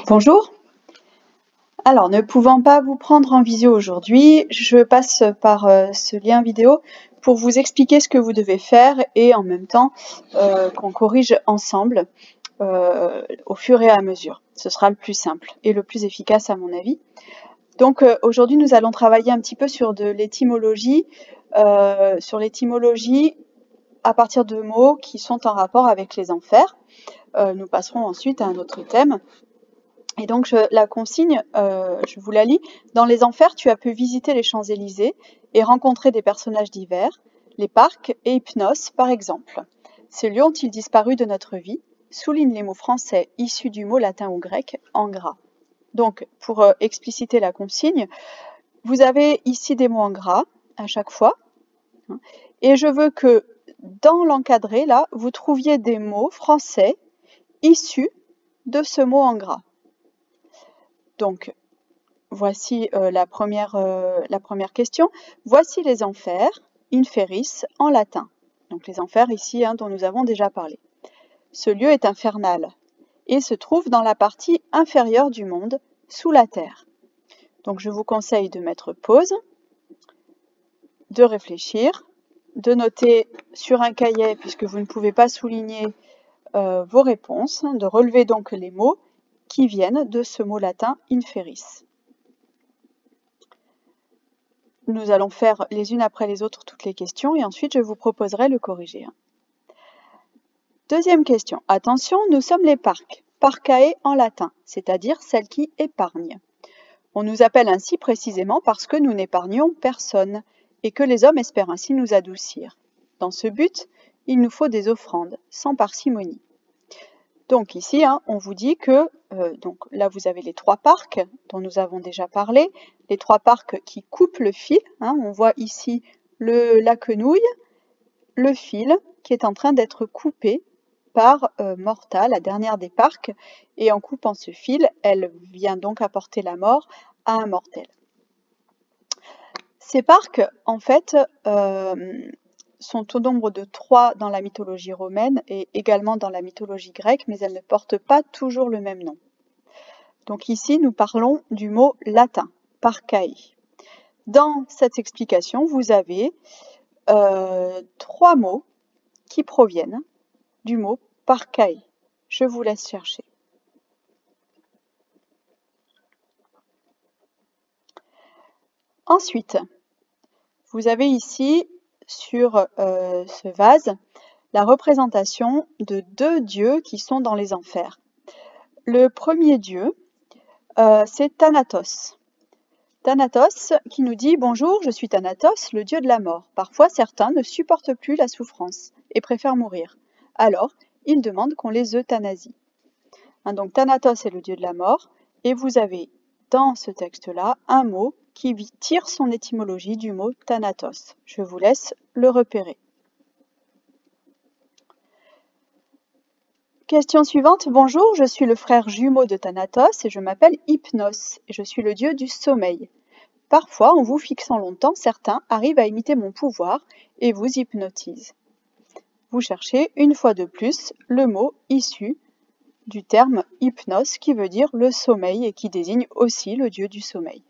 Bonjour. Alors, ne pouvant pas vous prendre en visio aujourd'hui, je passe par ce lien vidéo pour vous expliquer ce que vous devez faire et en même temps qu'on corrige ensemble au fur et à mesure. Ce sera le plus simple et le plus efficace à mon avis. Donc aujourd'hui, nous allons travailler un petit peu sur de l'étymologie, à partir de mots qui sont en rapport avec les enfers. Nous passerons ensuite à un autre thème. Et donc la consigne, je vous la lis. Dans les enfers, tu as pu visiter les Champs-Élysées et rencontrer des personnages divers, les parcs et Hypnos par exemple. Ces lieux ont-ils disparu de notre vie? Souligne les mots français issus du mot latin ou grec en gras. Donc pour expliciter la consigne, vous avez ici des mots en gras à chaque fois. Et je veux que dans l'encadré, là, vous trouviez des mots français issus de ce mot en gras. Donc, voici la première question. Voici les enfers, inferis, en latin. Donc les enfers ici, dont nous avons déjà parlé. Ce lieu est infernal et se trouve dans la partie inférieure du monde, sous la terre. Donc je vous conseille de mettre pause, de réfléchir, de noter sur un cahier, puisque vous ne pouvez pas souligner vos réponses, de relever donc les mots qui viennent de ce mot latin inferis. Nous allons faire les unes après les autres toutes les questions et ensuite je vous proposerai le corriger. Deuxième question. Attention, nous sommes les parcs, parcae en latin, c'est-à-dire celles qui épargnent. On nous appelle ainsi précisément parce que nous n'épargnons personne et que les hommes espèrent ainsi nous adoucir. Dans ce but, il nous faut des offrandes, sans parcimonie. Donc ici, on vous dit que, donc là vous avez les trois parcs dont nous avons déjà parlé, les trois parcs qui coupent le fil. On voit ici la quenouille, le fil qui est en train d'être coupé par Morta, la dernière des parcs, et en coupant ce fil, elle vient donc apporter la mort à un mortel. Ces parcs, en fait, sont au nombre de 3 dans la mythologie romaine et également dans la mythologie grecque, mais elles ne portent pas toujours le même nom. Donc ici, nous parlons du mot latin, parcae. Dans cette explication, vous avez 3 mots qui proviennent du mot parcae. Je vous laisse chercher. Ensuite, vous avez ici sur ce vase la représentation de 2 dieux qui sont dans les enfers. Le premier dieu, c'est Thanatos. Thanatos qui nous dit « Bonjour, je suis Thanatos, le dieu de la mort. Parfois, certains ne supportent plus la souffrance et préfèrent mourir. Alors, ils demandent qu'on les euthanasie. » Donc Thanatos est le dieu de la mort et vous avez dans ce texte-là un mot qui tire son étymologie du mot Thanatos. Je vous laisse le repérer. Question suivante. Bonjour, je suis le frère jumeau de Thanatos et je m'appelle Hypnos et je suis le dieu du sommeil. Parfois, en vous fixant longtemps, certains arrivent à imiter mon pouvoir et vous hypnotisent. Vous cherchez une fois de plus le mot issu du terme hypnos qui veut dire le sommeil et qui désigne aussi le dieu du sommeil.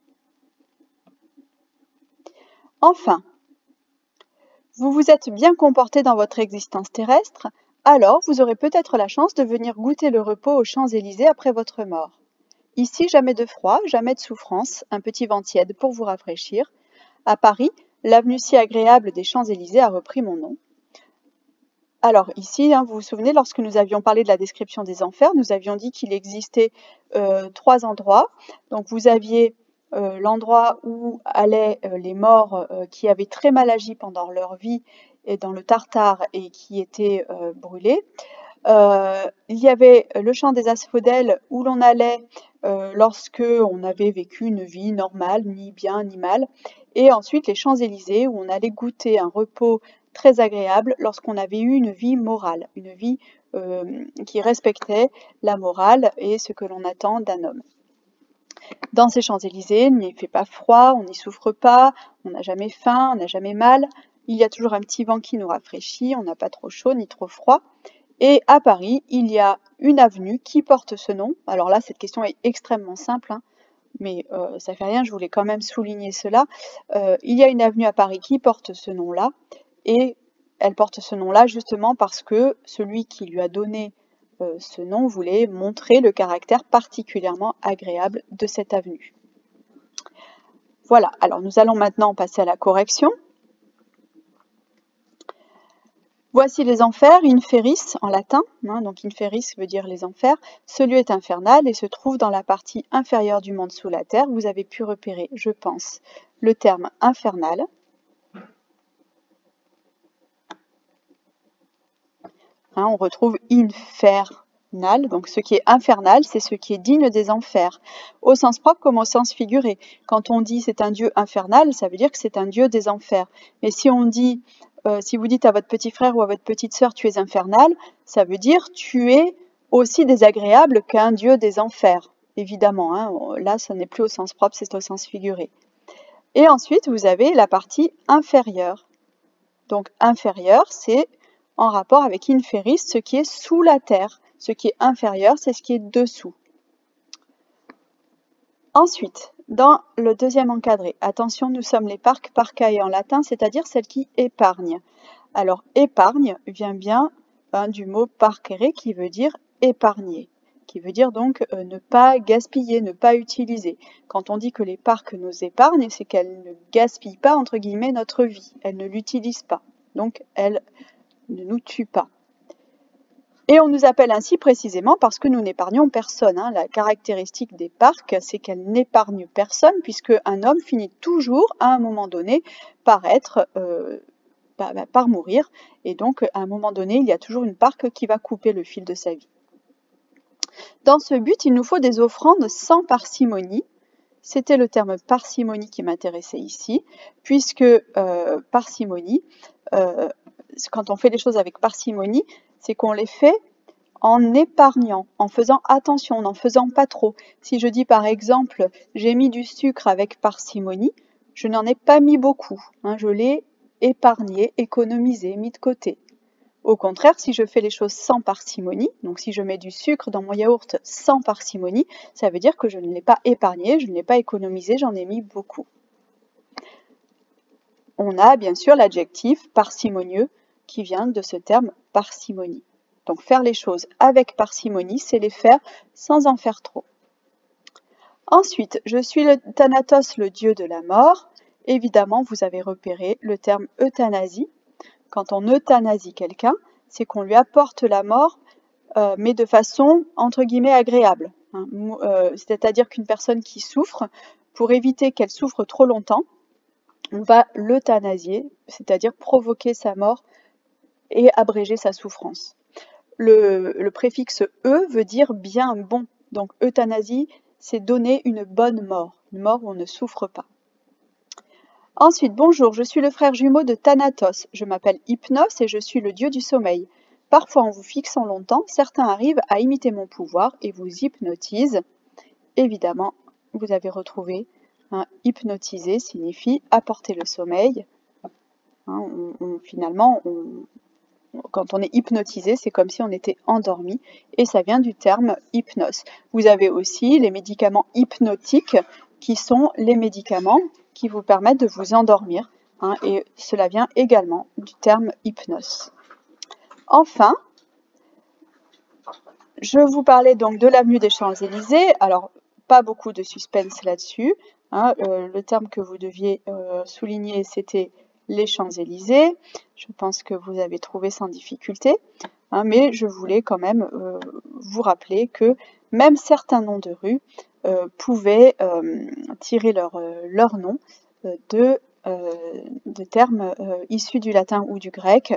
Enfin, vous vous êtes bien comporté dans votre existence terrestre, alors vous aurez peut-être la chance de venir goûter le repos aux Champs-Élysées après votre mort. Ici, jamais de froid, jamais de souffrance, un petit vent tiède pour vous rafraîchir. À Paris, l'avenue si agréable des Champs-Élysées a repris mon nom. Alors ici, vous vous souvenez, lorsque nous avions parlé de la description des enfers, nous avions dit qu'il existait 3 endroits. Donc vous aviez l'endroit où allaient les morts qui avaient très mal agi pendant leur vie et dans le Tartare et qui étaient brûlés. Il y avait le champ des asphodèles où l'on allait lorsque on avait vécu une vie normale, ni bien ni mal. Et ensuite les Champs-Élysées où on allait goûter un repos très agréable lorsqu'on avait eu une vie morale, une vie qui respectait la morale et ce que l'on attend d'un homme. Dans ces Champs-Élysées, il n'y fait pas froid, on n'y souffre pas, on n'a jamais faim, on n'a jamais mal, il y a toujours un petit vent qui nous rafraîchit, on n'a pas trop chaud ni trop froid. Et à Paris, il y a une avenue qui porte ce nom. Alors là, cette question est extrêmement simple, hein, mais ça fait rien, je voulais quand même souligner cela. Il y a une avenue à Paris qui porte ce nom-là, et elle porte ce nom-là justement parce que celui qui lui a donné ce nom voulait montrer le caractère particulièrement agréable de cette avenue. Voilà, alors nous allons maintenant passer à la correction. Voici les enfers, inferis en latin, hein, donc inferis veut dire les enfers. Ce lieu est infernal et se trouve dans la partie inférieure du monde sous la terre. Vous avez pu repérer, je pense, le terme infernal. Hein, on retrouve infernal, donc ce qui est infernal, c'est ce qui est digne des enfers, au sens propre comme au sens figuré. Quand on dit c'est un dieu infernal, ça veut dire que c'est un dieu des enfers. Mais si on dit, si vous dites à votre petit frère ou à votre petite sœur tu es infernal, ça veut dire tu es aussi désagréable qu'un dieu des enfers, évidemment. Hein, là, ça n'est plus au sens propre, c'est au sens figuré. Et ensuite, vous avez la partie inférieure. Donc inférieure, c'est en rapport avec inferis, ce qui est sous la terre. Ce qui est inférieur, c'est ce qui est dessous. Ensuite, dans le deuxième encadré, attention, nous sommes les parques, parcae en latin, c'est-à-dire celles qui épargnent. Alors, épargne vient bien du mot parcere qui veut dire épargner, qui veut dire donc ne pas gaspiller, ne pas utiliser. Quand on dit que les parcs nous épargnent, c'est qu'elles ne gaspillent pas, entre guillemets, notre vie. Elles ne l'utilisent pas. Donc, elles ne nous tuent pas. Et on nous appelle ainsi précisément parce que nous n'épargnons personne. Hein. La caractéristique des parcs, c'est qu'elles n'épargnent personne, puisque un homme finit toujours, à un moment donné, par mourir. Et donc, à un moment donné, il y a toujours une parque qui va couper le fil de sa vie. Dans ce but, il nous faut des offrandes sans parcimonie. C'était le terme parcimonie qui m'intéressait ici, puisque parcimonie, quand on fait les choses avec parcimonie, c'est qu'on les fait en épargnant, en faisant attention, n'en faisant pas trop. Si je dis par exemple, j'ai mis du sucre avec parcimonie, je n'en ai pas mis beaucoup, hein, je l'ai épargné, économisé, mis de côté. Au contraire, si je fais les choses sans parcimonie, donc si je mets du sucre dans mon yaourt sans parcimonie, ça veut dire que je ne l'ai pas épargné, je ne l'ai pas économisé, j'en ai mis beaucoup. On a bien sûr l'adjectif parcimonieux qui vient de ce terme parcimonie. Donc faire les choses avec parcimonie, c'est les faire sans en faire trop. Ensuite, je suis le Thanatos, le dieu de la mort. Évidemment, vous avez repéré le terme euthanasie. Quand on euthanasie quelqu'un, c'est qu'on lui apporte la mort, mais de façon, entre guillemets, agréable. Hein. C'est-à-dire qu'une personne qui souffre, pour éviter qu'elle souffre trop longtemps, on va l'euthanasier, c'est-à-dire provoquer sa mort et abréger sa souffrance. Le préfixe « e » veut dire « bien, bon ». Donc euthanasie, c'est donner une bonne mort, une mort où on ne souffre pas. Ensuite, bonjour, je suis le frère jumeau de Thanatos. Je m'appelle Hypnos et je suis le dieu du sommeil. Parfois, en vous fixant longtemps, certains arrivent à imiter mon pouvoir et vous hypnotisent. Évidemment, vous avez retrouvé hypnotiser signifie apporter le sommeil. Hein, finalement, quand on est hypnotisé, c'est comme si on était endormi et ça vient du terme hypnose. Vous avez aussi les médicaments hypnotiques qui sont les médicaments qui vous permettent de vous endormir hein, et cela vient également du terme hypnose. Enfin, je vous parlais donc de l'avenue des Champs-Élysées. Alors, pas beaucoup de suspense là-dessus. Hein, le terme que vous deviez souligner, c'était les Champs-Élysées. Je pense que vous avez trouvé sans difficulté, hein, mais je voulais quand même vous rappeler que même certains noms de rues pouvaient tirer leur nom de termes issus du latin ou du grec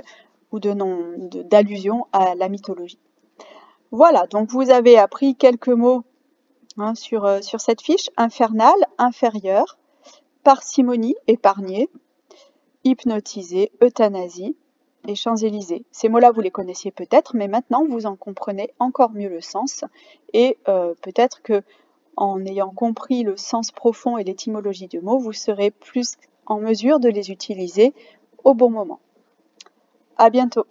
ou d'allusions à la mythologie. Voilà, donc vous avez appris quelques mots hein, sur cette fiche. Infernal, inférieur, parcimonie, épargner, hypnotiser, euthanasie et Champs-Élysées. Ces mots-là, vous les connaissiez peut-être, mais maintenant, vous en comprenez encore mieux le sens. Et peut-être que en ayant compris le sens profond et l'étymologie du mot, vous serez plus en mesure de les utiliser au bon moment. À bientôt.